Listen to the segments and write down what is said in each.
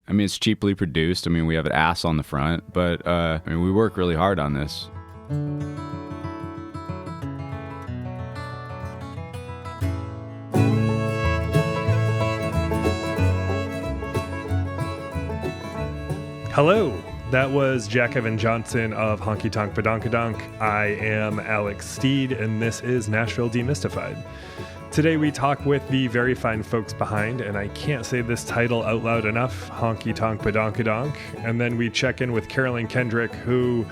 I mean, it's cheaply produced. I mean, we have an ass on the front, but I mean, we work really hard on this. Hello, that was Jack Evan Johnson of Honkytonk Badonkadonk. I am Alex Steed, and this is Nashville Demystified. Today we talk with the very fine folks behind, and I can't say this title out loud enough, Honkytonk Badonkadonk. And then we check in with Carolyn Kendrick, who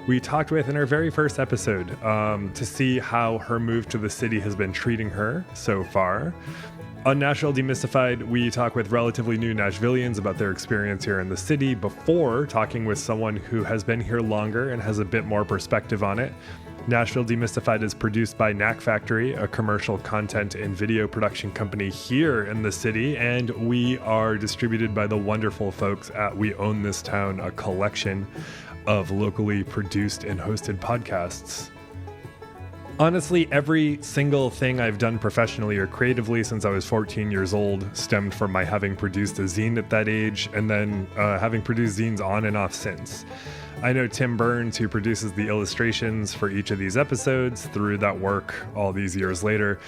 we talked with in our very first episode to see how her move to the city has been treating her so far. On Nashville Demystified, we talk with relatively new Nashvillians about their experience here in the city before talking with someone who has been here longer and has a bit more perspective on it. Nashville Demystified is produced by Knack Factory, a commercial content and video production company here in the city, and we are distributed by the wonderful folks at We Own This Town, a collection of locally produced and hosted podcasts. Honestly, every single thing I've done professionally or creatively since I was 14 years old stemmed from my having produced a zine at that age and then having produced zines on and off since. I know Tim Burns, who produces the illustrations for each of these episodes, through that work all these years later.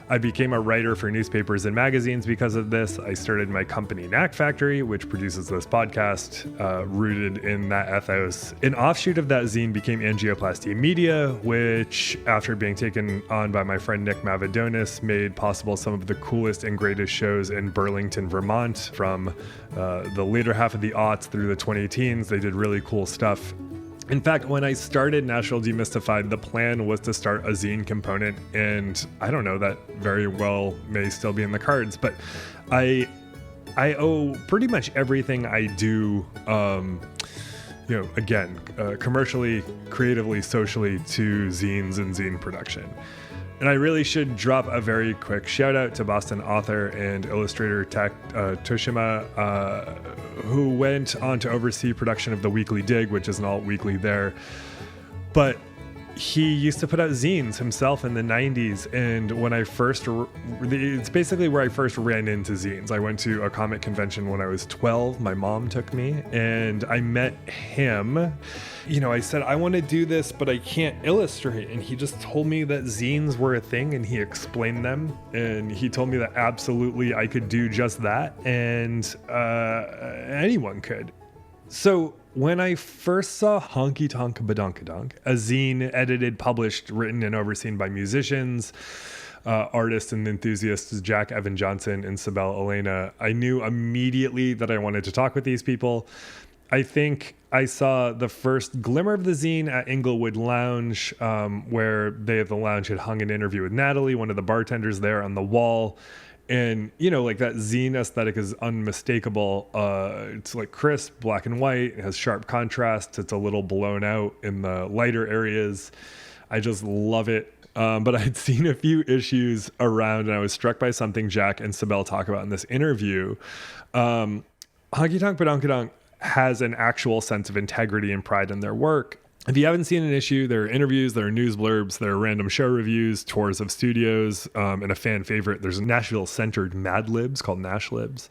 I became a writer for newspapers and magazines because of this. I started my company, Knack Factory, which produces this podcast, rooted in that ethos. An offshoot of that zine became Angioplasty Media, which, after being taken on by my friend Nick Mavadonis, made possible some of the coolest and greatest shows in Burlington, Vermont, from the later half of the aughts through the 2010s. They did really cool stuff. In fact, when I started Nashville Demystified, the plan was to start a zine component, and I don't know, that very well may still be in the cards, but I owe pretty much everything I do, commercially, creatively, socially, to zines and zine production. And I really should drop a very quick shout out to Boston author and illustrator Toshima, who went on to oversee production of The Weekly Dig, which is an alt-weekly there. But he used to put out zines himself in the 90s, and when I first, it's basically where I first ran into zines. I went to a comic convention when I was 12. My mom took me, and I met him. You know, I said, I want to do this, but I can't illustrate. And he just told me that zines were a thing, and he explained them. And he told me that absolutely I could do just that, and anyone could. So when I first saw Honkytonk Badonkadonk, a zine edited, published, written, and overseen by musicians, artists, and enthusiasts Jack Evan Johnson and Cybelle Elena, I knew immediately that I wanted to talk with these people. I think I saw the first glimmer of the zine at Inglewood Lounge, where they at the lounge had hung an interview with Natalie, one of the bartenders there, on the wall. And, you know, like that zine aesthetic is unmistakable. It's like crisp, black and white. It has sharp contrast. It's a little blown out in the lighter areas. I just love it. But I had seen a few issues around, and I was struck by something Jack and Cybelle talk about in this interview. Honkytonk Badonkadonk has an actual sense of integrity and pride in their work. If you haven't seen an issue, there are interviews, there are news blurbs, there are random show reviews, tours of studios, and a fan favorite. There's a Nashville-centered Mad Libs called Nash Libs.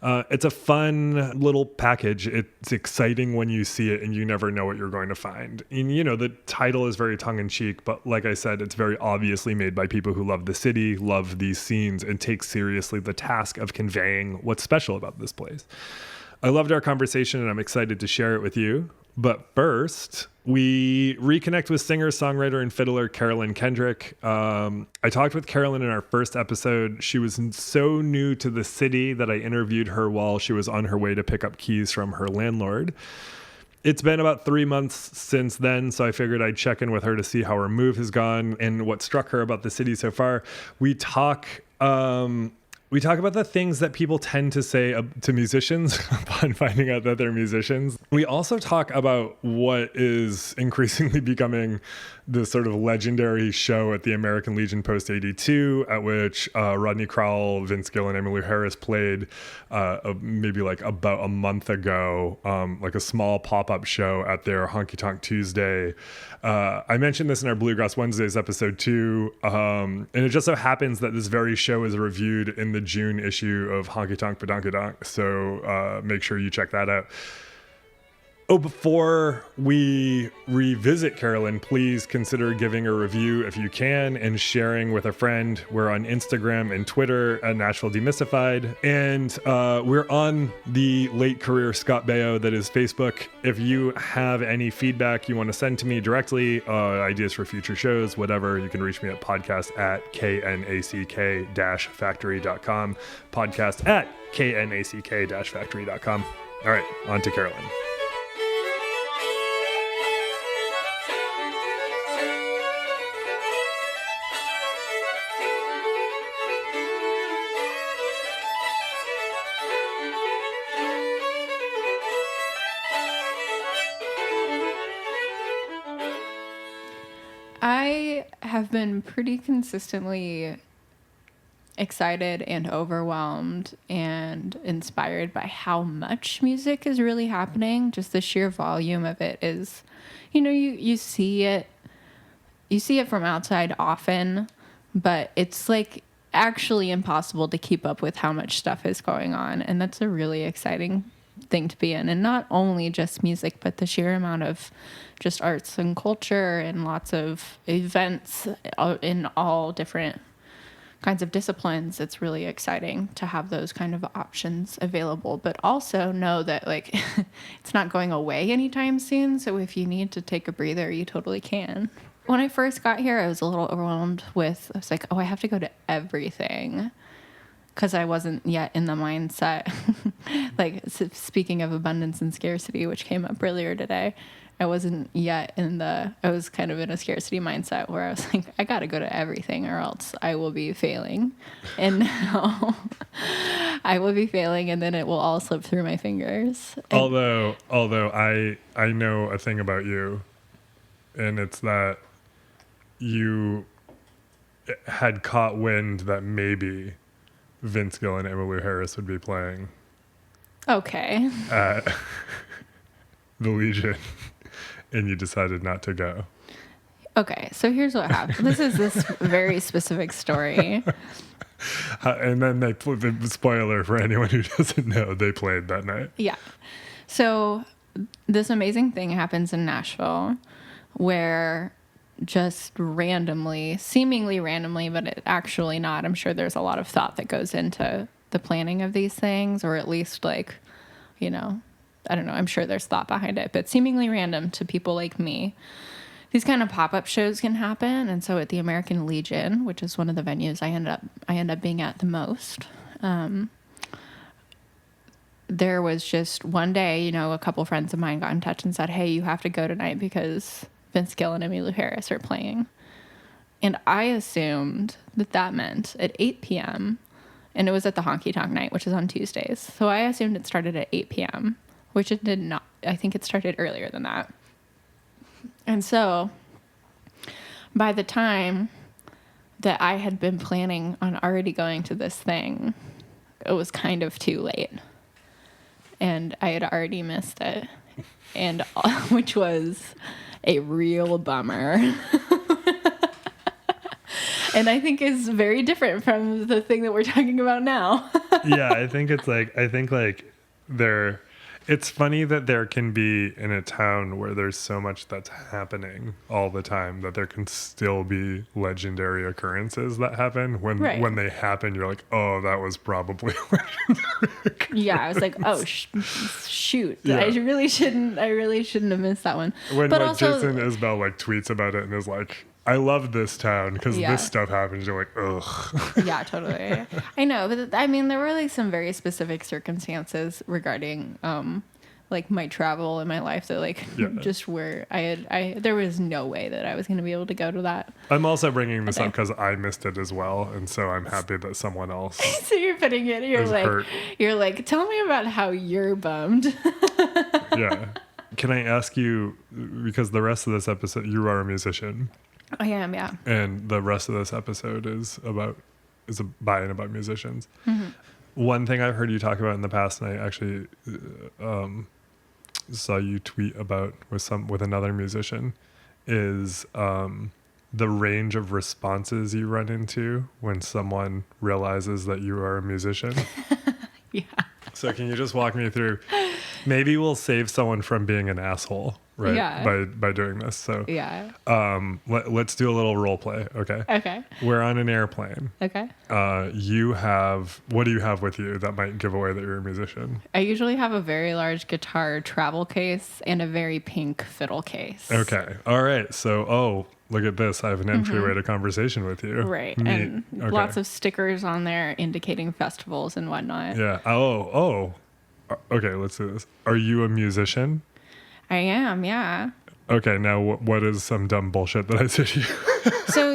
It's a fun little package. It's exciting when you see it, and you never know what you're going to find. And, you know, the title is very tongue-in-cheek, but like I said, it's very obviously made by people who love the city, love these scenes, and take seriously the task of conveying what's special about this place. I loved our conversation, and I'm excited to share it with you. But first, we reconnect with singer, songwriter, and fiddler Carolyn Kendrick. I talked with Carolyn in our first episode. She was so new to the city that I interviewed her while she was on her way to pick up keys from her landlord. It's been about 3 months since then, so I figured I'd check in with her to see how her move has gone and what struck her about the city so far. We talk about the things that people tend to say to musicians upon finding out that they're musicians. We also talk about what is increasingly becoming the sort of legendary show at the American Legion Post 82, at which Rodney Crowell, Vince Gill, and Emmylou Harris played maybe like about a month ago, like a small pop-up show at their Honky Tonk Tuesday. I mentioned this in our Bluegrass Wednesdays episode too, and it just so happens that this very show is reviewed in the June issue of Honkytonk Badonkadonk. So make sure you check that out. Oh, before we revisit Carolyn, please consider giving a review if you can and sharing with a friend. We're on Instagram and Twitter at Nashville Demystified. And we're on the late career Scott Baio that is Facebook. If you have any feedback you want to send to me directly, ideas for future shows, whatever, you can reach me at podcast@knack-factory.com. Podcast@knack-factory.com. All right, on to Carolyn. I have been pretty consistently excited and overwhelmed and inspired by how much music is really happening. Just the sheer volume of it is, you see it from outside often, but it's like actually impossible to keep up with how much stuff is going on. And that's a really exciting thing to be in. And not only just music, but the sheer amount of just arts and culture and lots of events in all different kinds of disciplines. It's really exciting to have those kind of options available, but also know that like it's not going away anytime soon. So if you need to take a breather, you totally can. When I first got here, I was a little overwhelmed I was like, oh, I have to go to everything, because I wasn't yet in the mindset. Like, speaking of abundance and scarcity, which came up earlier today, I wasn't yet I was kind of in a scarcity mindset where I was like, I got to go to everything or else I will be failing. And now I will be failing, and then it will all slip through my fingers. Although I know a thing about you, and it's that you had caught wind that maybe Vince Gill and Emmylou Harris would be playing Okay. at the Legion, and you decided not to go. Okay, so here's what happened. This is this very specific story. And then the spoiler for anyone who doesn't know, they played that night. Yeah. So this amazing thing happens in Nashville where just randomly, seemingly randomly, but it actually not. I'm sure there's a lot of thought that goes into the planning of these things, or at least like, I don't know, I'm sure there's thought behind it, but seemingly random to people like me. These kind of pop-up shows can happen. And so at the American Legion, which is one of the venues I end up being at the most, there was just one day, a couple friends of mine got in touch and said, hey, you have to go tonight because Vince Gill and Emmylou Harris are playing. And I assumed that meant at 8 p.m. And it was at the Honky Tonk night, which is on Tuesdays. So I assumed it started at 8 p.m., which it did not. I think it started earlier than that. And so by the time that I had been planning on already going to this thing, it was kind of too late. And I had already missed it. And which was a real bummer. And I think is very different from the thing that we're talking about now. Yeah, I think it's funny that there can be in a town where there's so much that's happening all the time that there can still be legendary occurrences that happen. When they happen, you're like, oh, that was probably legendary. Yeah, I was like, oh, shoot. Yeah. I really shouldn't have missed that one. When but like also, Jason Isbell like tweets about it and is like, I love this town because this stuff happens. You're like, ugh. Yeah, totally. I know, but I mean, there were like some very specific circumstances regarding like my travel in my life that just where there was no way that I was going to be able to go to that. I'm also bringing this up because I missed it as well, and so I'm happy that someone else. So you're putting it. You're like, tell me about how you're bummed. Yeah. Can I ask you, because the rest of this episode, you are a musician. I am, yeah. And the rest of this episode is a buy-in about musicians. Mm-hmm. One thing I've heard you talk about in the past, and I actually saw you tweet about with another musician, is the range of responses you run into when someone realizes that you are a musician? Yeah. So can you just walk me through? Maybe we'll save someone from being an asshole, right? Yeah. By doing this. So Yeah. let's do a little role play, okay? Okay. We're on an airplane. Okay. What do you have with you that might give away that you're a musician? I usually have a very large guitar travel case and a very pink fiddle case. Okay. All right. So, look at this. I have an entryway to conversation with you. Right. Neat. And Okay. lots of stickers on there indicating festivals and whatnot. Yeah. Okay, let's do this. Are you a musician? I am, yeah. Okay, now what is some dumb bullshit that I said to you? So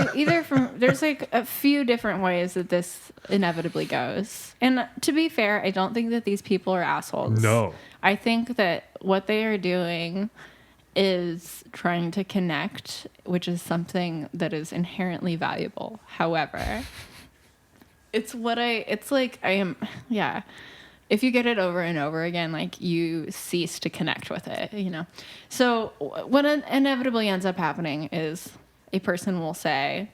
there's like a few different ways that this inevitably goes. And to be fair, I don't think that these people are assholes. No. I think that what they are doing is trying to connect, which is something that is inherently valuable. However, if you get it over and over again, like you cease to connect with it, you know? So what inevitably ends up happening is a person will say,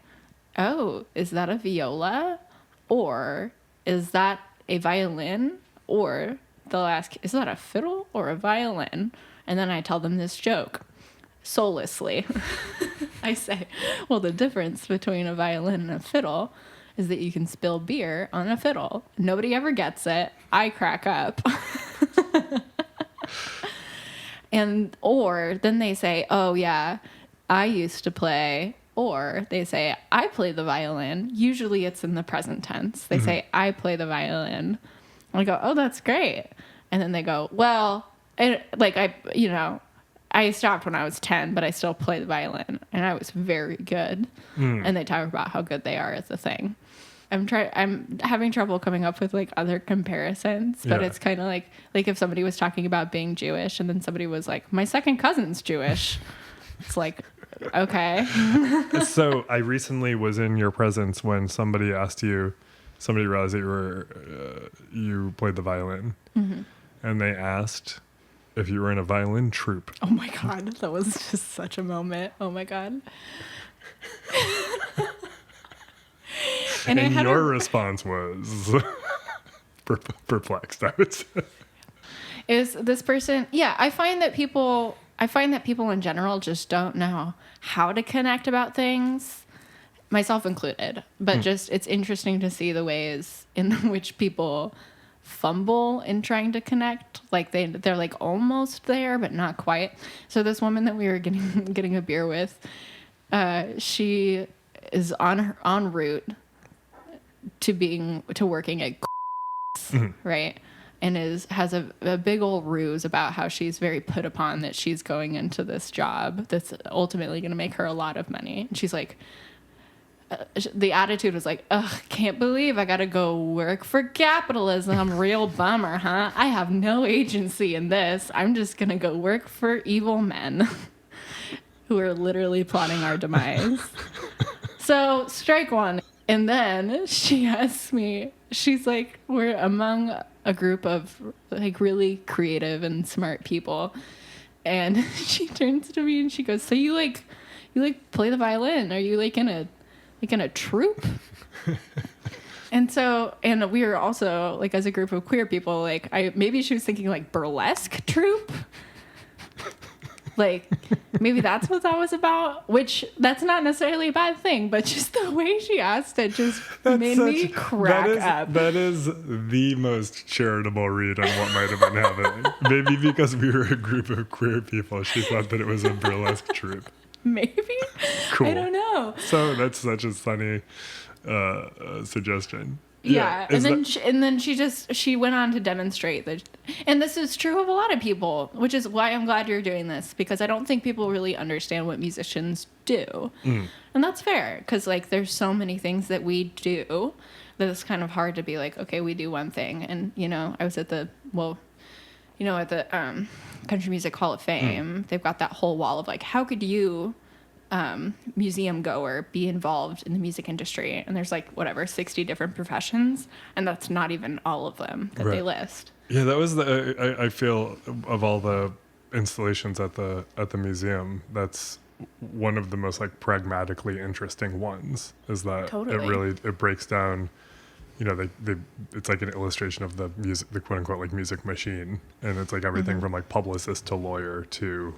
oh, is that a viola? Or is that a violin? Or they'll ask, is that a fiddle or a violin? And then I tell them this joke soullessly. I say, well, the difference between a violin and a fiddle is that you can spill beer on a fiddle. Nobody ever gets it. I crack up. Or then they say, oh yeah, I used to play. Or they say, I play the violin. Usually it's in the present tense. They say, I play the violin. I go, oh, that's great. And then they go, well, I stopped when I was 10, but I still play the violin, and I was very good. And they talk about how good they are at the thing. I'm having trouble coming up with like other comparisons, but it's kind of like if somebody was talking about being Jewish, and then somebody was like, my second cousin's Jewish. It's like, okay. So I recently was in your presence when somebody realized that you played the violin, and they asked if you were in a violin troupe. Oh my God, that was just such a moment. Oh my God. And your response was perplexed, I would say. Is this person? Yeah, I find that people in general just don't know how to connect about things, myself included. But just it's interesting to see the ways in which people fumble in trying to connect. Like they're like almost there, but not quite. So this woman that we were getting a beer with, she is en route to working at right, and has a big old ruse about how she's very put upon that she's going into this job that's ultimately going to make her a lot of money. And she's like, the attitude was like, ugh, can't believe I gotta go work for capitalism. Real bummer, huh? I have no agency in this. I'm just gonna go work for evil men who are literally plotting our demise. So strike one. And then she asks me, she's like, we're among a group of like really creative and smart people. And she turns to me and she goes, so you play the violin? Are you like in a troupe? And we were also like, as a group of queer people, like maybe she was thinking like burlesque troupe. Like maybe that's what that was about, which that's not necessarily a bad thing, but just the way she asked it just made me crack up. That is the most charitable read on what might have been happening. Maybe because we were a group of queer people, she thought that it was a burlesque troupe. Maybe. Cool. I don't know. So that's such a funny suggestion. Yeah. And then she went on to demonstrate that, and this is true of a lot of people, which is why I'm glad you're doing this, because I don't think people really understand what musicians do. And that's fair, because like there's so many things that we do that it's kind of hard to be like, okay, we do one thing. And I was at the Country Music Hall of Fame. They've got that whole wall of like, how could you museum goer be involved in the music industry? And there's like 60 different professions, and that's not even all of them that they list. Yeah, that was I feel of all the installations at the museum, that's one of the most like pragmatically interesting ones is that Totally. it breaks down, you know, it's like an illustration of the music, the quote unquote like music machine. And it's like everything from like publicist to lawyer to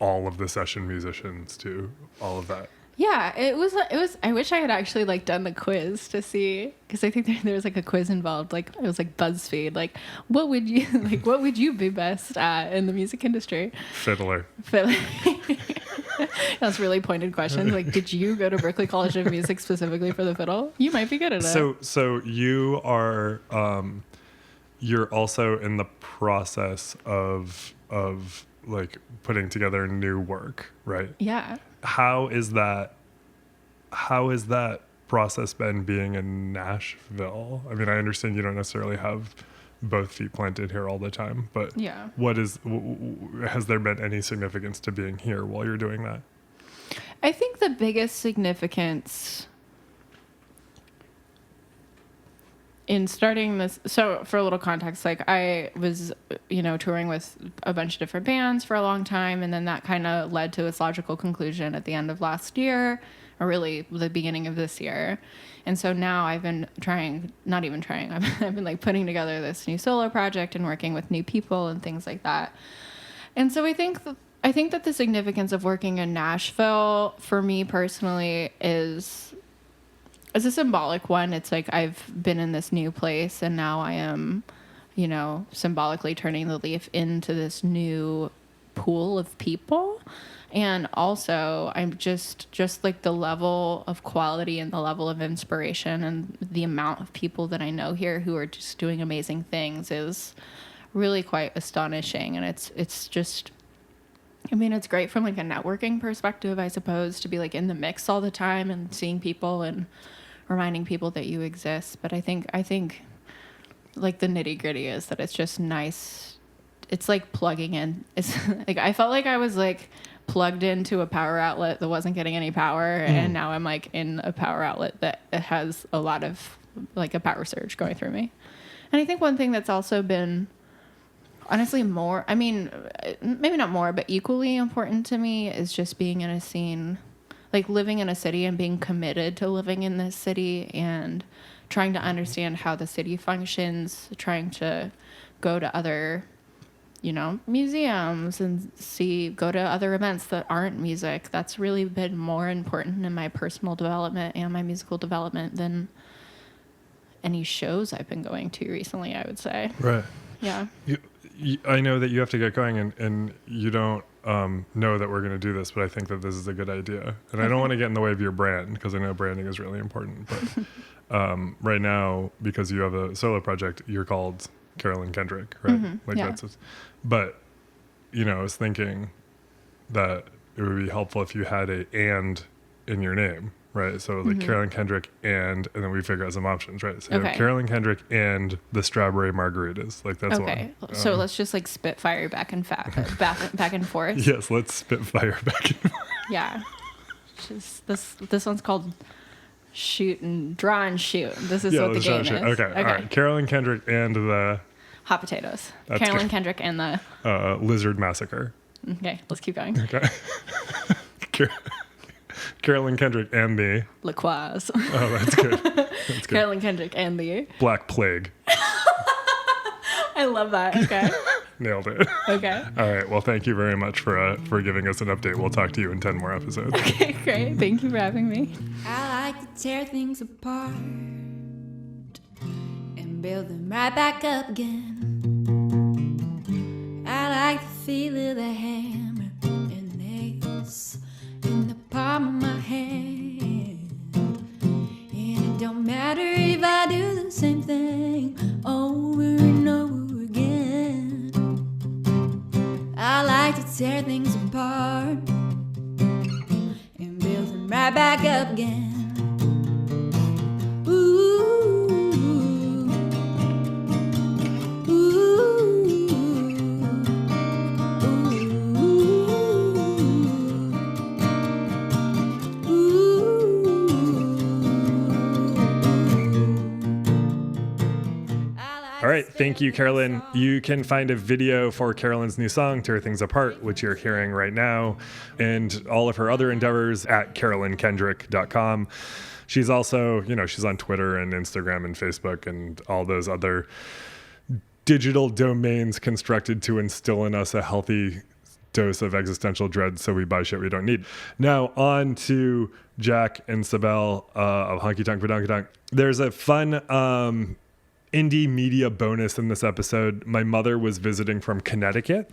all of the session musicians to all of that. Yeah, it was, I wish I had actually like done the quiz to see, because I think there was like a quiz involved, like it was like BuzzFeed, like what would you be best at in the music industry? Fiddler. That's really pointed questions. Like, did you go to Berklee College of Music specifically for the fiddle? You might be good at it. So you are, you're also in the process of like putting together new work, right? Yeah. How is that process been being in Nashville? I mean, I understand you don't necessarily have both feet planted here all the time, but Yeah. has there been any significance to being here while you're doing that? I think the biggest significance in starting this, so for a little context, like I was, touring with a bunch of different bands for a long time, and then that kind of led to its logical conclusion at the end of last year, or really the beginning of this year. And so now I've been I've been like putting together this new solo project and working with new people and things like that. And so I think that the significance of working in Nashville for me personally is a symbolic one. It's like I've been in this new place and now I am, symbolically turning the leaf into this new pool of people. And also I'm just like the level of quality and the level of inspiration and the amount of people that I know here who are just doing amazing things is really quite astonishing. And it's just, I mean, it's great from like a networking perspective, I suppose, to be like in the mix all the time and seeing people and reminding people that you exist. But I think like the nitty gritty is that it's just nice. It's like plugging in. It's like, I felt like I was like plugged into a power outlet that wasn't getting any power. And now I'm like in a power outlet that has a lot of like a power surge going through me. And I think one thing that's also been honestly more, I mean, maybe not more, but equally important to me is just being in a scene, like living in a city and being committed to living in this city and trying to understand how the city functions, trying to go to other, museums and go to other events that aren't music. That's really been more important in my personal development and my musical development than any shows I've been going to recently, I would say. Right. Yeah. I know that you have to get going and you don't know that we're going to do this, but I think that this is a good idea. And I don't want to get in the way of your brand because I know branding is really important. But right now, because you have a solo project, you're called Carolyn Kendrick, right? Mm-hmm. Yeah. But, I was thinking that it would be helpful if you had a "and" in your name, right? So like Carolyn Kendrick and then we figure out some options, right? So you have Carolyn Kendrick and the strawberry margaritas. Like that's okay. one. So let's just like spitfire back and forth. Yes, let's spitfire back and forth. Yeah. Just this one's called shoot and draw and shoot. This is what the game is. Okay. All right. Carolyn Kendrick and the hot potatoes. That's Carolyn good. Kendrick and the lizard massacre. Okay, let's keep going. Okay. Carolyn Kendrick and the Liquoise. Oh, that's good. That's good. Carolyn Kendrick and the Black Plague. I love that. Okay. Nailed it. Okay. All right. Well, thank you very much for giving us an update. We'll talk to you in 10 more episodes. Okay, great. Thank you for having me. I like to tear things apart and build them right back up again. I like the feel of the hammer and nails in the palm of my hand. And it don't matter if I do the same thing over and over again. I like to tear things apart and build them right back up again. All right. Thank you, Carolyn. You can find a video for Carolyn's new song, Tear Things Apart, which you're hearing right now, and all of her other endeavors at carolynkendrick.com. She's also, she's on Twitter and Instagram and Facebook and all those other digital domains constructed to instill in us a healthy dose of existential dread so we buy shit we don't need. Now on to Jack and Cybelle of Honkytonk Badonkadonk. There's a fun indie media bonus in this episode. My mother was visiting from Connecticut,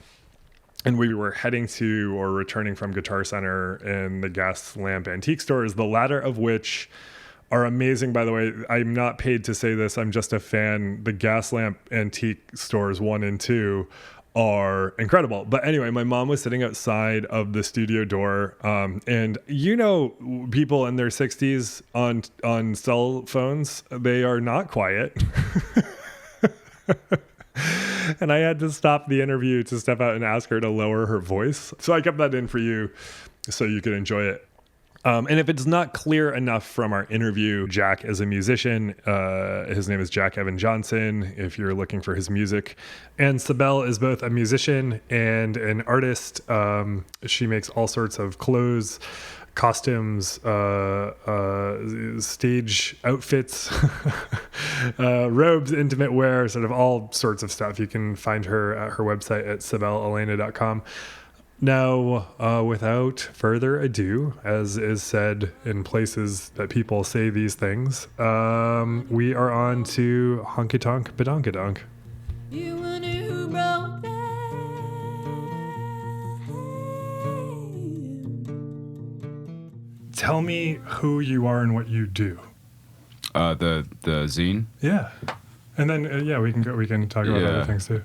and we were heading to or returning from Guitar Center and the Gas Lamp Antique Stores, the latter of which are amazing, by the way. I'm not paid to say this. I'm just a fan. The Gas Lamp Antique Stores 1 and 2 are incredible. But anyway, my mom was sitting outside of the studio door, and people in their 60s on cell phones, they are not quiet. And I had to stop the interview to step out and ask her to lower her voice. So I kept that in for you so you could enjoy it. And if it's not clear enough from our interview, Jack is a musician. His name is Jack Evan Johnson, if you're looking for his music. And Cybelle is both a musician and an artist. She makes all sorts of clothes, costumes, stage outfits, robes, intimate wear, sort of all sorts of stuff. You can find her at her website at cybelleelena.com. Now, without further ado, as is said in places that people say these things, we are on to Honkytonk Badonkadonk. You wonder who broke that? Tell me who you are and what you do. The zine. Yeah. And then, we can talk about other things too.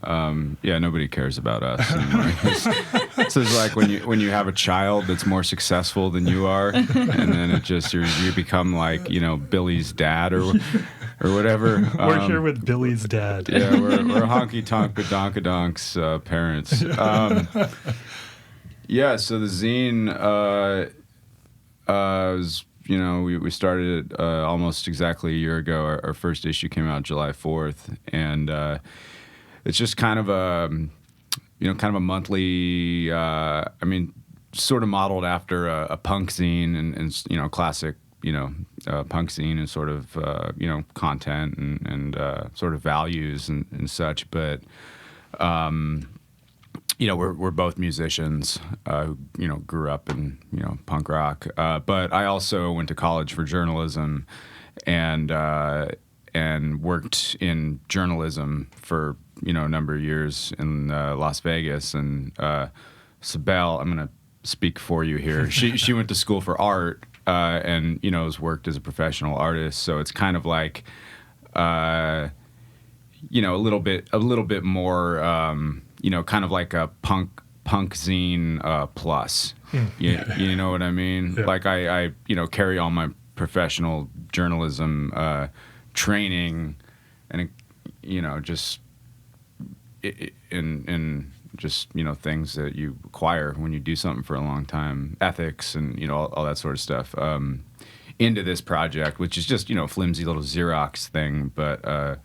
Nobody cares about us anymore. So it's like when you have a child that's more successful than you are, and then it just, you become like, Billy's dad or whatever. We're here with Billy's dad. Yeah, we're Honkytonk Badonkadonk's parents. So the zine was, we started it almost exactly a year ago. Our first issue came out July 4th, and it's just kind of a monthly. Sort of modeled after a punk zine and classic punk zine and sort of content and sort of values and such, but. We're both musicians who grew up in punk rock, but I also went to college for journalism and worked in journalism for a number of years in Las Vegas. And Cybelle, I'm going to speak for you here. She went to school for art and has worked as a professional artist. So it's kind of like a little bit more. Kind of like a punk zine plus. You know what I mean? Yeah. Like I carry on my professional journalism training, and just things that you acquire when you do something for a long time, ethics and all that sort of stuff. Into this project, which is just flimsy little Xerox thing, but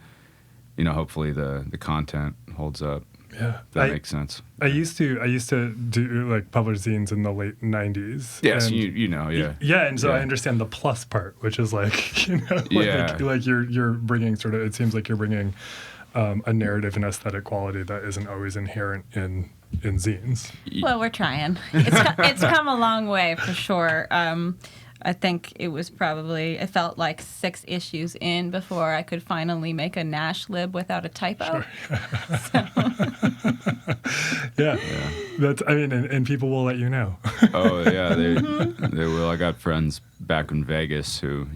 hopefully the content holds up. Yeah, that makes sense. I used to do like publish zines in the late 90s. Yes, yeah. Yeah, and so I understand the plus part, which is like like you're bringing sort of. It seems like you're bringing a narrative and aesthetic quality that isn't always inherent in zines. Well, we're trying. It's come a long way for sure. I think it felt like 6 issues in before I could finally make a Nash lib without a typo. Sure. Yeah. That's, and people will let you know. Oh yeah, they will. I got friends back in Vegas who,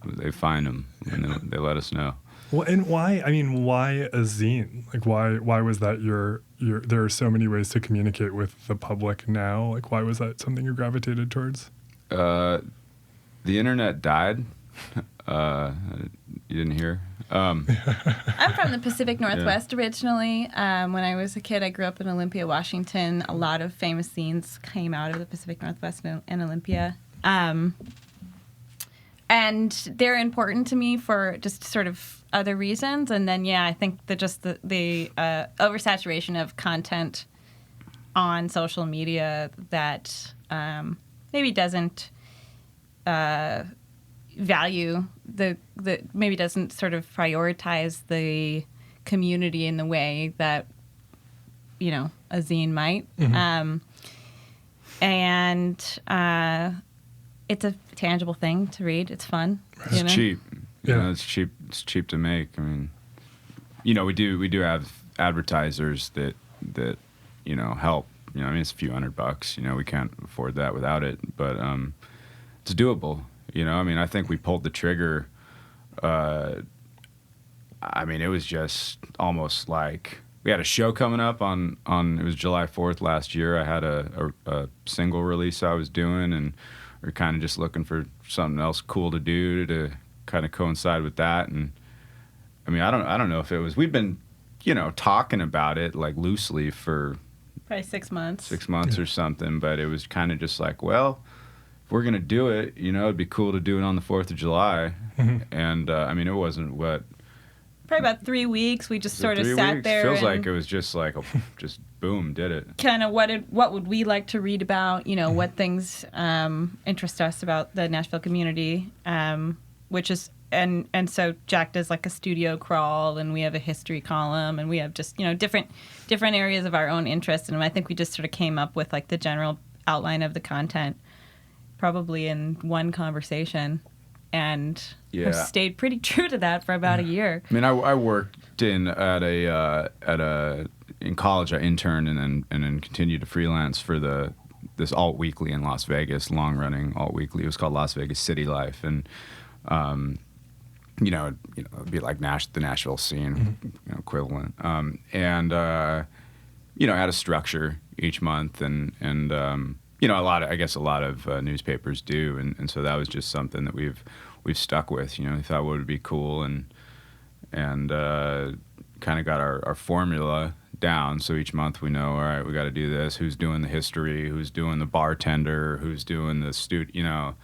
they find them and they let us know. Well, and why? Why a zine? Like, why was that your? There are so many ways to communicate with the public now. Like, why was that something you gravitated towards? The internet died. You didn't hear? I'm from the Pacific Northwest originally. When I was a kid, I grew up in Olympia, Washington. A lot of famous scenes came out of the Pacific Northwest and Olympia. And they're important to me for just sort of other reasons. And then, I think that just the oversaturation of content on social media that maybe doesn't value maybe doesn't sort of prioritize the community in the way that a zine might. And it's a tangible thing to read. It's fun. It's cheap. It's cheap. It's cheap to make. I mean, we do have advertisers that help. I mean, it's a few $100. We can't afford that without it, but it's doable. I mean, I think we pulled the trigger. I mean, it was just almost like we had a show coming up on it was July 4th last year. I had a single release I was doing, and we're kind of just looking for something else cool to do to kind of coincide with that. And I mean, I don't know if it was, we've been, talking about it like loosely for probably 6 months. 6 months or something, but it was kind of just like, well, if we're going to do it, it'd be cool to do it on the 4th of July. And I mean, it wasn't probably about 3 weeks. We just sort of sat there. Feels like it was just like, just boom, did it. Kind of what would we like to read about, what things interest us about the Nashville community, which is, and so Jack does like a studio crawl, and we have a history column, and we have just, different areas of our own interest. And I think we just sort of came up with like the general outline of the content probably in one conversation, and have stayed pretty true to that for about a year. I mean, I worked in college. I interned and then continued to freelance for this alt weekly in Las Vegas, long running alt weekly. It was called Las Vegas City Life, and it'd be like the Nashville scene, equivalent. And I had a structure each month, and a lot of newspapers do, and so that was just something that we've stuck with. We thought what would be cool, and kind of got our formula down. So each month we know, all right, we got to do this. Who's doing the history? Who's doing the bartender? Who's doing the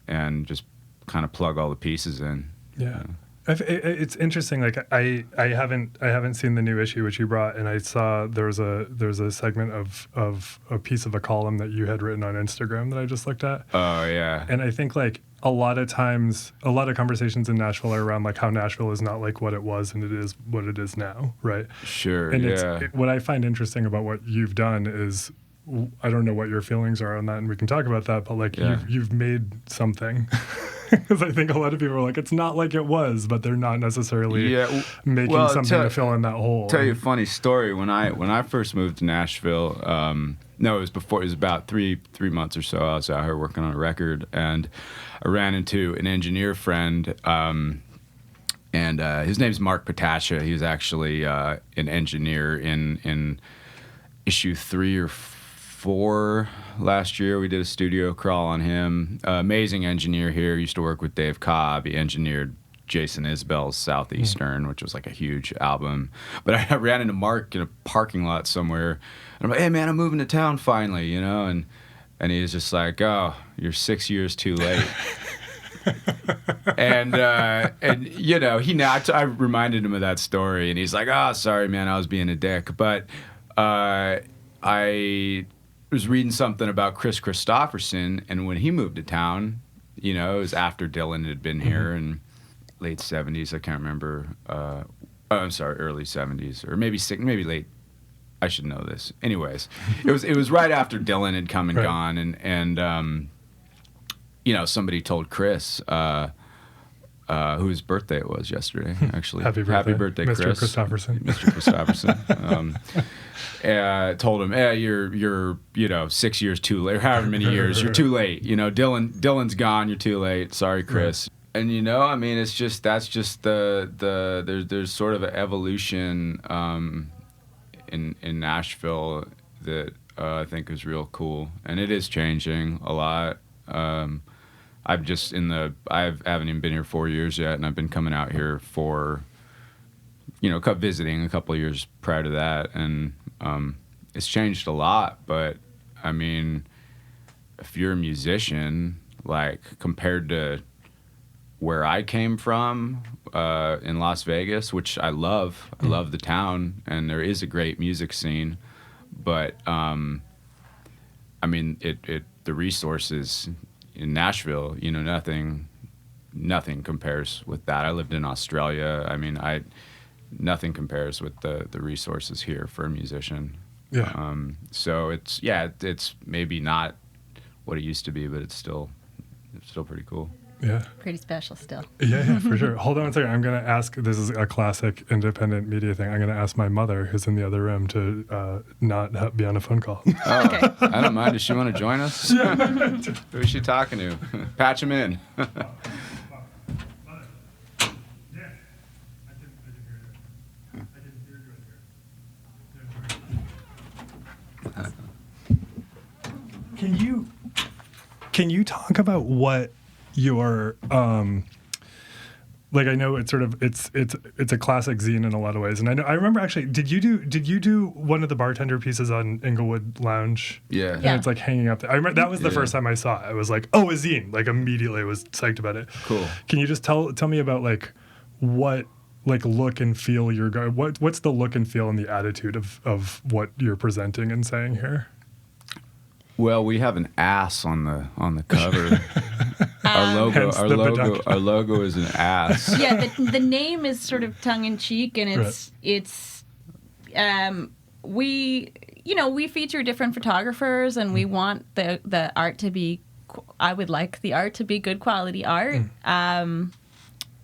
and just kind of plug all the pieces in. Yeah. It's interesting. Like I haven't seen the new issue which you brought, and I saw there's a segment of a piece of a column that you had written on Instagram that I just looked at. Oh yeah. And I think like a lot of times, a lot of conversations in Nashville are around like how Nashville is not like what it was and it is what it is now, right? Sure. And what I find interesting about what you've done is, I don't know what your feelings are on that, and we can talk about that, but like you've made something. Because I think a lot of people are like, it's not like it was, but they're not necessarily making something to fill in that hole. Tell you a funny story. When I first moved to Nashville, it was about three months or so. I was out here working on a record, and I ran into an engineer friend, and his name's Mark Patascia. He was actually an engineer in issue 3 or 4 last year. We did a studio crawl on him. Amazing engineer here. Used to work with Dave Cobb. He engineered Jason Isbell's Southeastern, which was like a huge album. But I ran into Mark in a parking lot somewhere, and I'm like, hey man, I'm moving to town finally, and he was just like, oh, you're 6 years too late. and I reminded him of that story, and he's like, oh, sorry man, I was being a dick. But I was reading something about Chris Christopherson, and when he moved to town, it was after Dylan had been here in late 70s. I can't remember. Early 70s, or maybe late. I should know this. Anyways, it was right after Dylan had come and gone, and somebody told Chris whose birthday it was yesterday. Actually, happy birthday, Chris. Mr. Christopherson. Mr. Christopherson. Told him, you're 6 years too late, or however many years, you're too late. Dylan's gone, you're too late. Sorry, Chris. Right. And I mean, it's just there's sort of an evolution in Nashville that I think is real cool, and it is changing a lot. I haven't even been here 4 years yet, and I've been coming out here for, visiting a couple of years prior to that, and it's changed a lot. But I mean, if you're a musician, like compared to where I came from in Las Vegas, which I love. I love the town, and there is a great music scene. But I mean, the resources in Nashville, you know, nothing compares with that. I lived in Australia. I mean, nothing compares with the resources here for a musician. Yeah. So it's maybe not what it used to be, but it's still pretty cool. Yeah. Pretty special still. Yeah, for sure. Hold on a second. I'm going to ask, this is a classic independent media thing. I'm going to ask my mother, who's in the other room, to not be on a phone call. Oh, okay. I don't mind. Does she want to join us? Who is she talking to? Patch him in. Can you talk about what your like, I know it's sort of it's a classic zine in a lot of ways, and I remember actually, did you do one of the bartender pieces on Inglewood Lounge? Yeah. And it's like hanging up there. I remember that was the first time I saw it. I was like, oh, a zine! Like immediately I was psyched about it. Cool. Can you just tell me about like what like look and feel you're going? What's the look and feel and the attitude of what you're presenting and saying here? Well, we have an ass on the cover. Our logo is an ass. Yeah, the name is sort of tongue in cheek, and we feature different photographers, and we want the art to be. I would like the art to be good quality art,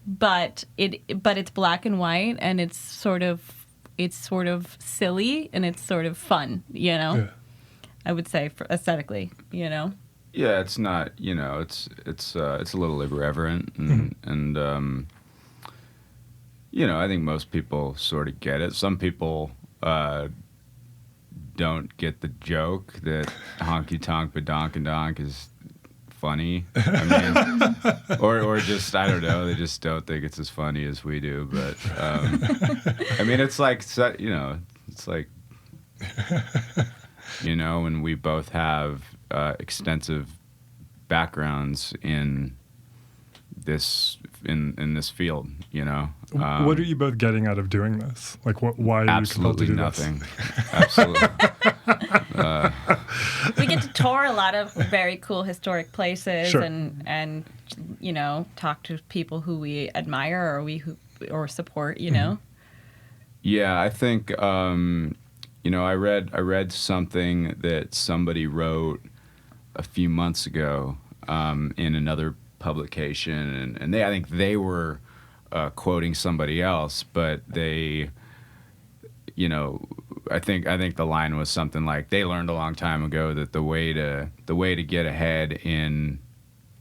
but it's black and white, and it's sort of silly, and it's sort of fun, you know. Yeah. I would say aesthetically, you know. Yeah, it's not, you know, it's a little irreverent, and you know, I think most people sort of get it. Some people don't get the joke that Honkytonk Badonkadonk is funny. I mean, or just, I don't know, they just don't think it's as funny as we do. But I mean, it's like, you know, it's like, you know, and we both have extensive backgrounds in this field, you know. What are you both getting out of doing this? Like, why are you compelled to do nothing. this? Absolutely We get to tour a lot of very cool historic places, Sure. and you know, talk to people who we admire or support, you know. Yeah, I think you know, I read something that somebody wrote a few months ago in another publication, and I think they were quoting somebody else, but they, you know, I think the line was something like, they learned a long time ago that the way to get ahead in,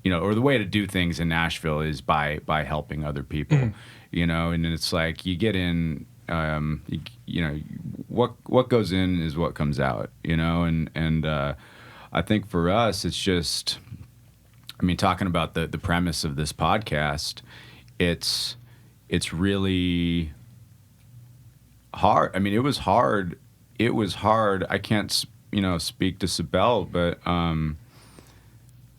you know, or the way to do things in Nashville is by helping other people, you know, and it's like you get in. You know, what goes in is what comes out, you know, and I think for us, it's just, I mean, talking about the premise of this podcast, it's really hard. I mean, it was hard. I can't, you know, speak to Cybelle, but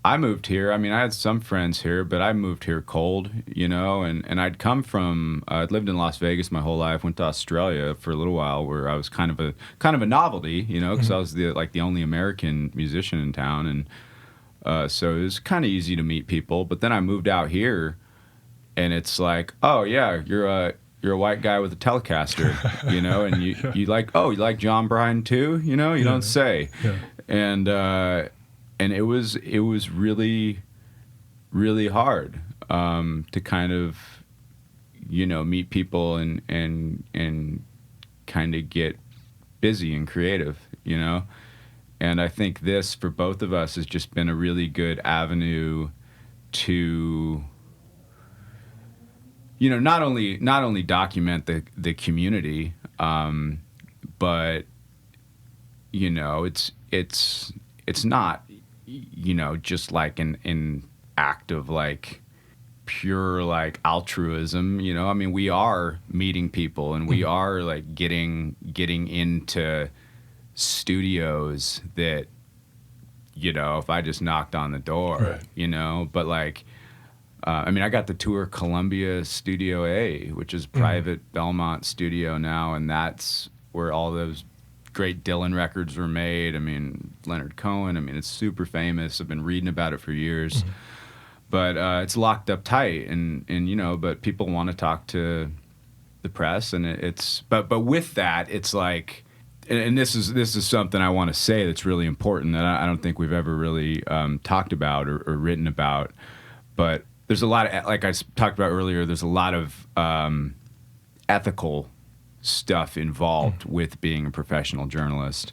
I moved here. I mean, I had some friends here, but I moved here cold, you know, and I'd come from, I'd lived in Las Vegas my whole life, went to Australia for a little while where I was kind of a novelty, you know, because I was the only American musician in town. And so it was kind of easy to meet people. But then I moved out here, and it's like, oh yeah, you're a white guy with a Telecaster, you know, and you like John Bryan too, you know, you don't say. Yeah. And it was really, really hard to kind of, you know, meet people and kind of get busy and creative, you know. And I think this, for both of us, has just been a really good avenue to, you know, not only document the community, but, you know, it's not, you know, just like an act of like pure like altruism, you know. I mean, we are meeting people, and we are like getting into studios that, you know, if I just knocked on the door, right, you know, but like I mean, I got to tour Columbia Studio A, which is private Belmont studio now, and that's where all those great Dylan records were made. I mean, Leonard Cohen. I mean, it's super famous. I've been reading about it for years, but it's locked up tight, and but people want to talk to the press, and but with that, it's like, and this is something I want to say that's really important that I don't think we've ever really talked about or written about, but there's a lot of, like I talked about earlier, there's a lot of ethical stuff involved with being a professional journalist,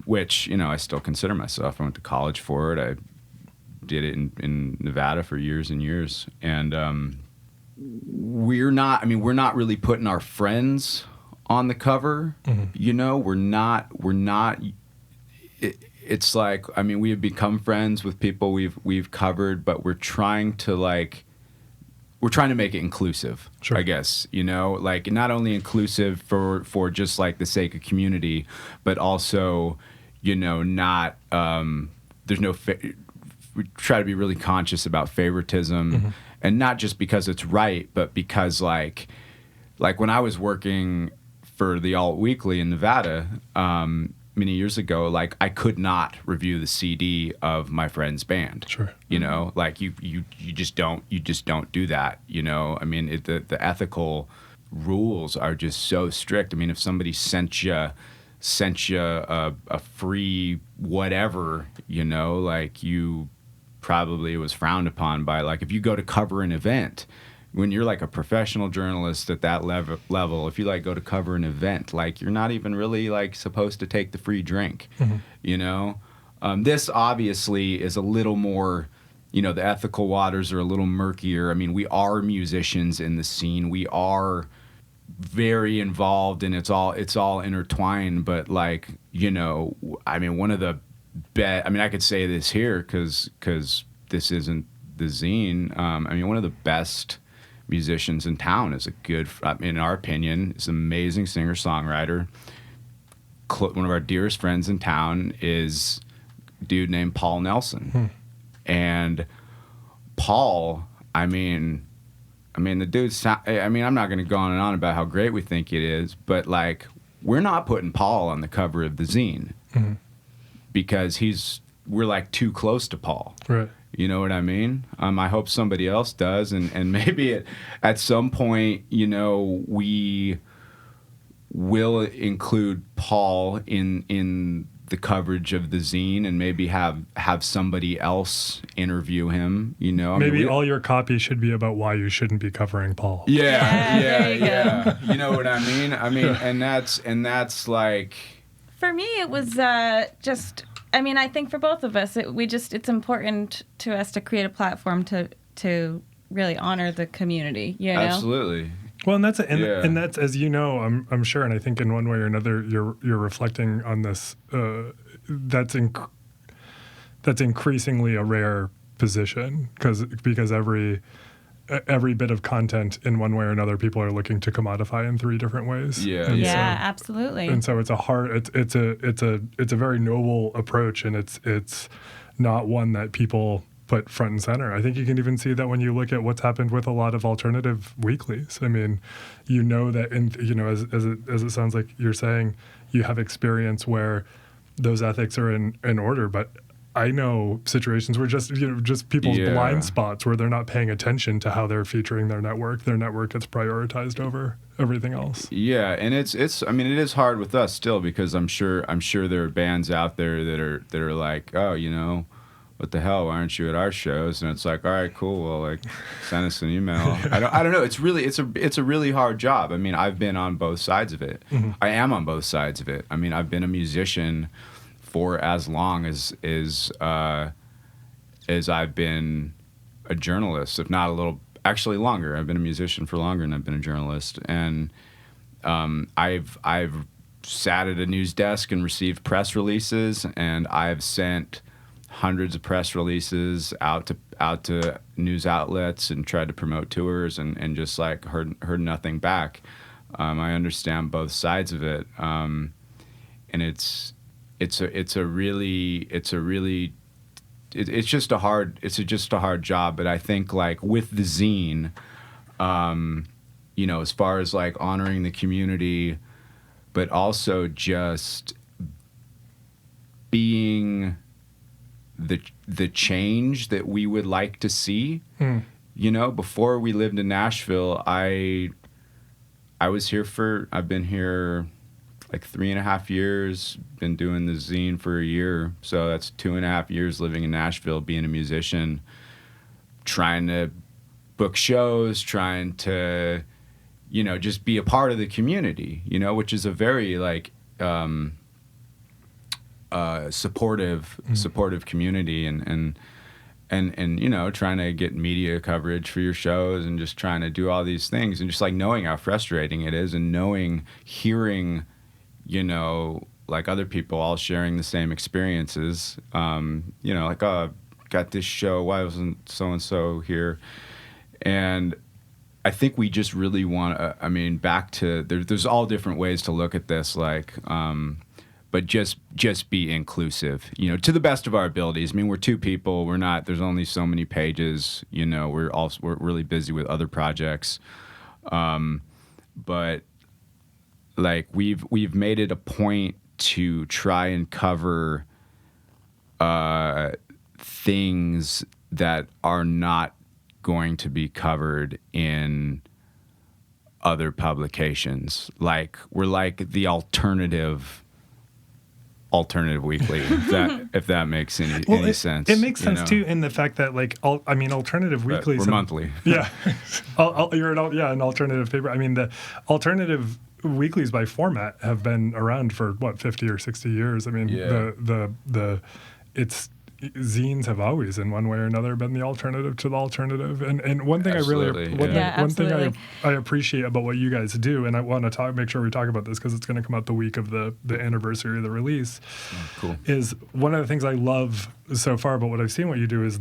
which, I still consider myself. I went to college for it. I did it in Nevada for years and years. And we're not really putting our friends on the cover. We're not. It's like, I mean, we have become friends with people we've covered, but we're trying to make it inclusive, sure. I guess, like not only inclusive for just like the sake of community, but also, not, there's no, we try to be really conscious about favoritism, and not just because it's right, but because like when I was working for the Alt Weekly in Nevada, many years ago, like I could not review the CD of my friend's band. Sure. Like you just don't do that. I mean, the ethical rules are just so strict. I mean, if somebody sent you a free whatever, like you probably, it was frowned upon by, like, if you go to cover an event. When you're like a professional journalist at that level, if you like go to cover an event, like you're not even really like supposed to take the free drink, This obviously is a little more, the ethical waters are a little murkier. I mean, we are musicians in the scene. We are very involved, and it's all intertwined. But like, I mean, one of the I mean, I could say this here because this isn't the zine. I mean, one of the best musicians in town is in our opinion, is an amazing singer-songwriter. One of our dearest friends in town is a dude named Paul Nelson. And Paul, I mean the dude, I'm not going to go on and on about how great we think it is, but like, we're not putting Paul on the cover of the zine because we're like too close to Paul. Right. You know what I mean? I hope somebody else does, and maybe at some point, we will include Paul in the coverage of the zine, and maybe have somebody else interview him. Maybe all your copy should be about why you shouldn't be covering Paul. Yeah. You know what I mean? And that's like. For me, it was just. I mean, I think for both of us, it's important to us to create a platform to really honor the community. Absolutely. Well, and that's as I'm sure, and I think in one way or another, you're reflecting on this. That's increasingly a rare position because every bit of content in one way or another, people are looking to commodify in 3 different ways. Absolutely. And so it's a very noble approach, and it's not one that people put front and center. I think you can even see that when you look at what's happened with a lot of alternative weeklies. I mean, that as it sounds like you're saying, you have experience where those ethics are in order, but I know situations where just people's blind spots where they're not paying attention to how they're featuring their network. Their network gets prioritized over everything else. Yeah, and it is hard with us still, because I'm sure there are bands out there that are like, oh, what the hell? Why aren't you at our shows? And it's like, all right, cool. Well, like, send us an email. I don't know. It's a really hard job. I mean, I've been on both sides of it. I am on both sides of it. I mean, I've been a musician for as long as I've been a journalist, if not a little, actually longer. I've been a musician for longer than I've been a journalist, and I've sat at a news desk and received press releases, and I've sent hundreds of press releases out to news outlets and tried to promote tours, and just like heard nothing back. I understand both sides of it, and it's a really it's just a hard job. But I think like with the zine, as far as like honoring the community, but also just being the change that we would like to see. Before we lived in Nashville, I've been here like 3.5 years, been doing the zine for a year. So that's 2.5 years living in Nashville, being a musician, trying to book shows, trying to, just be a part of the community, which is a very like, supportive community and trying to get media coverage for your shows and just trying to do all these things and just like knowing how frustrating it is and hearing, like other people all sharing the same experiences, like, oh, got this show, why wasn't so-and-so here? And I think we just really want to, back to, there's all different ways to look at this, like, but just be inclusive, to the best of our abilities. We're two people. There's only so many we're really busy with other projects. But like we've made it a point to try and cover things that are not going to be covered in other publications. Like we're like the alternative weekly, if that makes any sense. It makes sense too in the fact that like alternative weeklies we're monthly. Yeah, you're an alternative paper. The alternative weeklies by format have been around for 50 or 60 years. Zines have always, in one way or another, been the alternative to the alternative. And one thing I appreciate about what you guys do, and I want to make sure we talk about this because it's going to come out the week of the anniversary of the release. Oh, cool. Is one of the things I love so far about what I've seen what you do is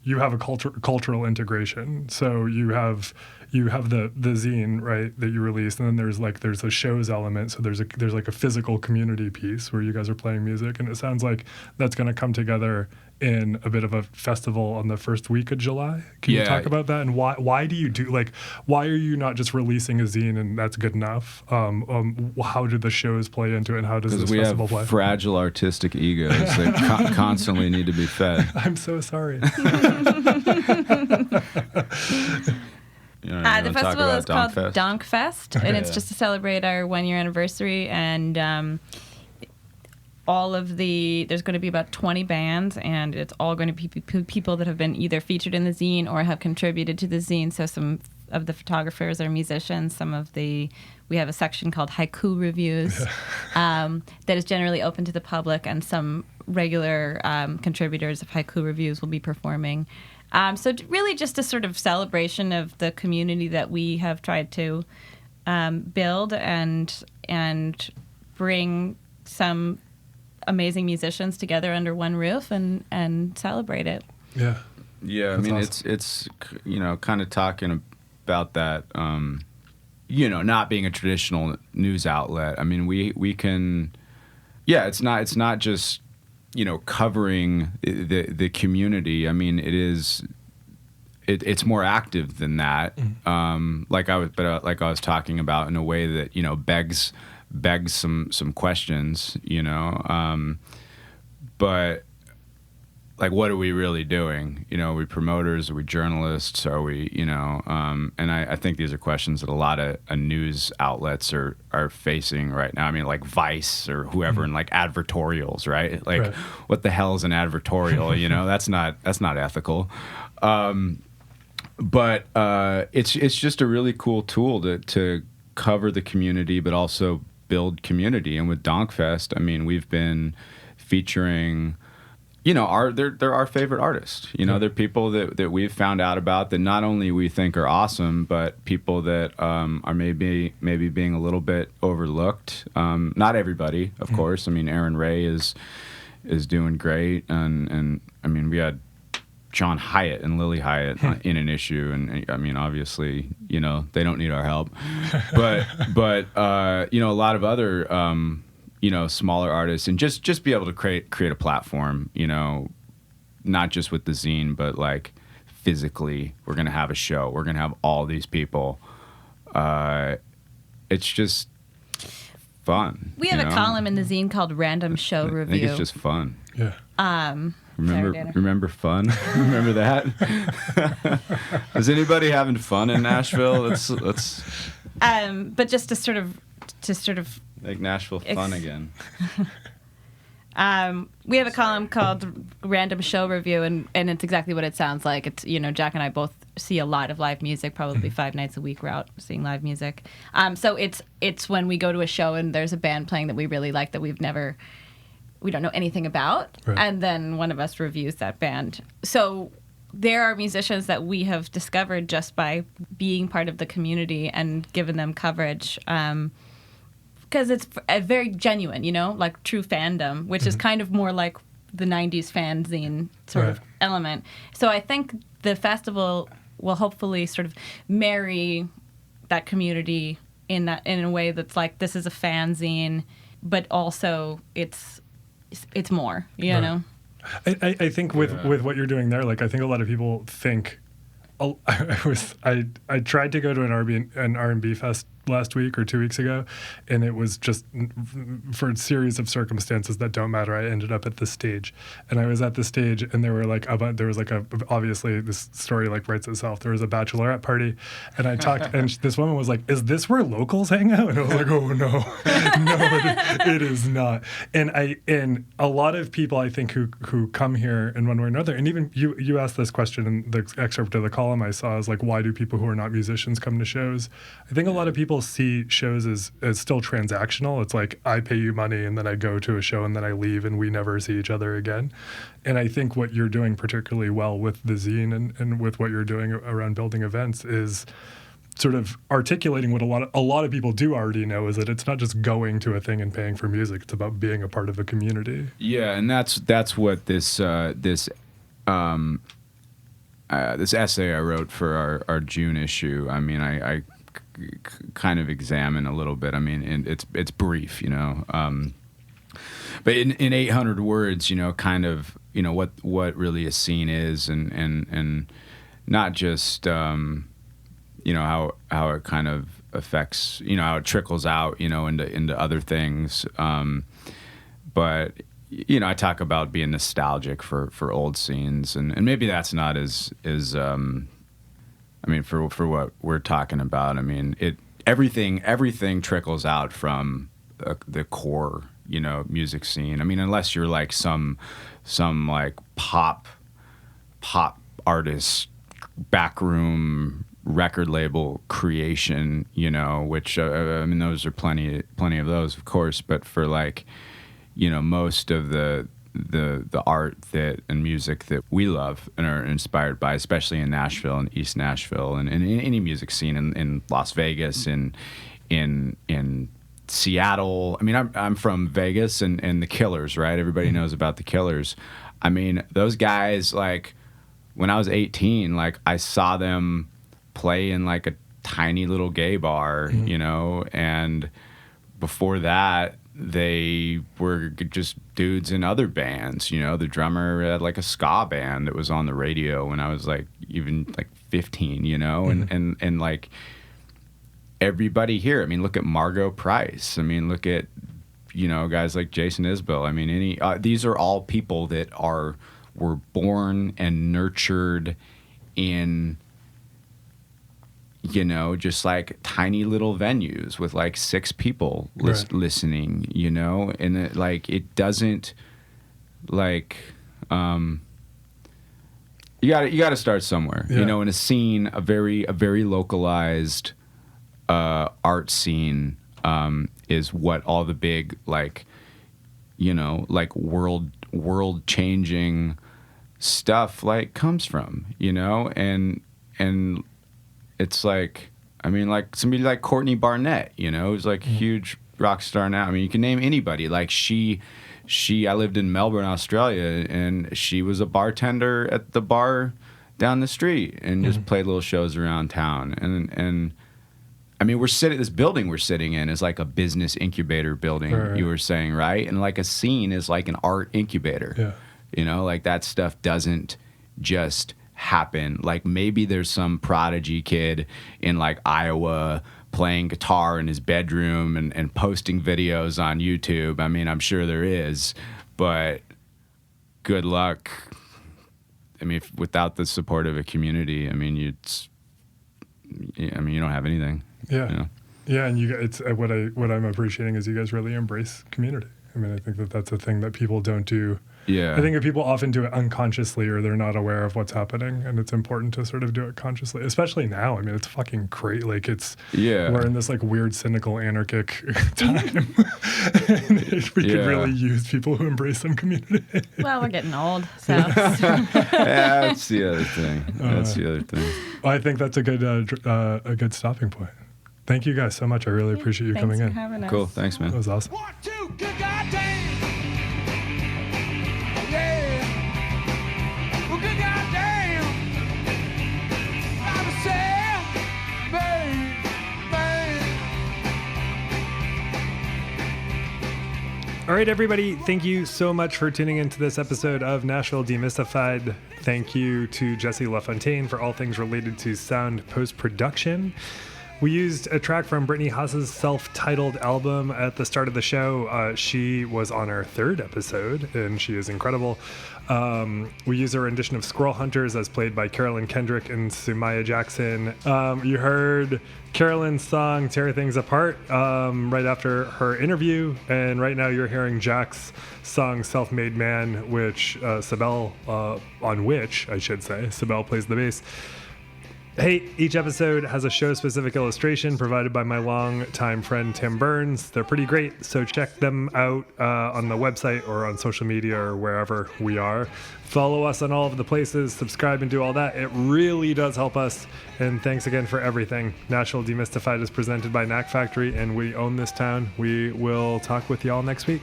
you have a cultural integration. So you have the zine, right, that you released, and then there's a shows element. So there's like a physical community piece where you guys are playing music, and it sounds like that's going to come together in a bit of a festival on the first week of July. Can you talk about that, and why do you do, like, why are you not just releasing a zine and that's good enough? How do the shows play into it, and how does this festival play? Because we have fragile artistic egos that constantly need to be fed. I'm so sorry. The festival is called Donkfest, and it's just to celebrate our 1-year anniversary. And there's going to be about 20 bands, and it's all going to be people that have been either featured in the zine or have contributed to the zine. So some of the photographers are musicians. We have a section called Haiku Reviews that is generally open to the public, and some regular contributors of Haiku Reviews will be performing. So really just a sort of celebration of the community that we have tried to build and bring some amazing musicians together under one roof and celebrate it. Yeah. Yeah, That's awesome. it's kind of talking about that, not being a traditional news outlet. We can, it's not just covering the community. It's more active than that. Like I was talking about, in a way that begs some questions. But like, what are we really doing? Are we promoters? Are we journalists? Are we, and I think these are questions that a lot of news outlets are facing right now. Like Vice or whoever, and like advertorials, right? Like, right. What the hell is an advertorial? That's not ethical. But it's just a really cool tool to cover the community, but also build community. And with Donkfest, we've been featuring, they're our favorite artists. They're people that we've found out about that not only we think are awesome, but people that are maybe being a little bit overlooked. Not everybody, of course. Aaron Ray is doing great, and we had John Hyatt and Lily Hyatt in an issue, and obviously, they don't need our help, but a lot of other smaller artists, and just be able to create a platform, not just with the zine, but like physically, we're going to have a show. We're going to have all these people. It's just fun. We have a column in the zine called Random Show Review. I think it's just fun. Yeah. Remember fun? Remember that? Is anybody having fun in Nashville? Let's. But just to sort of make Nashville fun again. We have a column called Random Show Review, and it's exactly what it sounds like. It's, Jack and I both see a lot of live music, probably 5 nights a week we're out seeing live music. So it's when we go to a show and there's a band playing that we really like that we don't know anything about, right. And then one of us reviews that band. So there are musicians that we have discovered just by being part of the community and giving them coverage. Because it's a very genuine, like true fandom, which is kind of more like the 90s fanzine sort of element. So I think the festival will hopefully sort of marry that community in a way that's like, this is a fanzine, but also it's more, you know? I think with what you're doing there, like I think a lot of people think, I tried to go to an R&B fest last week or 2 weeks ago, and it was just for a series of circumstances that don't matter. I ended up at the stage, and I was at the stage, and there was obviously this story like writes itself. There was a bachelorette party, and I talked, and this woman was like, "Is this where locals hang out?" And I was like, "Oh no, it is not." And a lot of people I think who come here in one way or another, and even you asked this question in the excerpt of the column I saw, is like, why do people who are not musicians come to shows? I think a lot of people see shows as still transactional. It's like, I pay you money and then I go to a show and then I leave and we never see each other again. And I think what you're doing particularly well with the zine and with what you're doing around building events is sort of articulating what a lot of people do already know, is that it's not just going to a thing and paying for music. It's about being a part of a community. Yeah, and that's what this essay I wrote for our June issue. I mean, I kind of examine a little bit. I mean, and it's brief, but in 800 words, kind of, what really a scene is, and not just, how it kind of affects, how it trickles out, into other things. But I talk about being nostalgic for old scenes, and maybe that's not as for what we're talking about, everything trickles out from the core, music scene. Unless you're like some like pop artist, backroom record label creation, which those are plenty of those, of course. But for like, most of the art and music that we love and are inspired by, especially in Nashville and East Nashville, and in any music scene in Las Vegas, and in Seattle. I'm from Vegas, and the Killers, right? Everybody knows about the Killers. Those guys, like, when I was 18, like, I saw them play in like a tiny little gay bar, and before that, they were just dudes in other bands. The drummer had like a ska band that was on the radio when I was like even like 15, and like everybody here. Look at Margot Price. Look at, guys like Jason Isbell. These are all people that were born and nurtured in, just like tiny little venues with like 6 people listening, and it doesn't like, you got to start somewhere, in a scene, a very localized art scene is what all the big like, like world changing stuff like comes from, and it's like, like somebody like Courtney Barnett, who's like a huge rock star now. You can name anybody. Like I lived in Melbourne, Australia, and she was a bartender at the bar down the street and just played little shows around town. And I mean, this building we're sitting in is like a business incubator building, Right. you were saying, right? And like a scene is like an art incubator. Yeah. You know, like that stuff doesn't just happen. Like maybe there's some prodigy kid in like Iowa playing guitar in his bedroom and posting videos on YouTube. I mean, I'm sure there is, but good luck. I mean, without the support of a community, I mean, you don't have anything. Yeah. You know? Yeah, and it's what I'm appreciating is you guys really embrace community. I mean, I think that's a thing that people don't do. Yeah. I think that people often do it unconsciously or they're not aware of what's happening, and it's important to sort of do it consciously, especially now. I mean, it's fucking great. Like we're in this like weird, cynical, anarchic time. And we could really use people who embrace some community. Well, we're getting old, so. Yeah, that's the other thing. Well, I think that's a good stopping point. Thank you guys so much. I really appreciate you coming in. Thanks for having us. Cool. Thanks, man. That was awesome. 1, 2, good goddamn. Yeah. Well, good goddamn. I'm a sad man. All right, everybody. Thank you so much for tuning into this episode of Nashville Demystified. Thank you to Jesse LaFontaine for all things related to sound post-production. We used a track from Brittany Haas's self-titled album at the start of the show. She was on our 3rd episode, and she is incredible. We used a rendition of Squirrel Hunters as played by Carolyn Kendrick and Sumaya Jackson. You heard Carolyn's song Tear Things Apart right after her interview, and right now you're hearing Jack's song Self-Made Man, which Cybelle plays the bass. Hey, each episode has a show-specific illustration provided by my longtime friend Tim Burns. They're pretty great, so check them out on the website or on social media or wherever we are. Follow us on all of the places, subscribe and do all that. It really does help us, and thanks again for everything. Nashville Demystified is presented by Knack Factory, and we own this town. We will talk with y'all next week.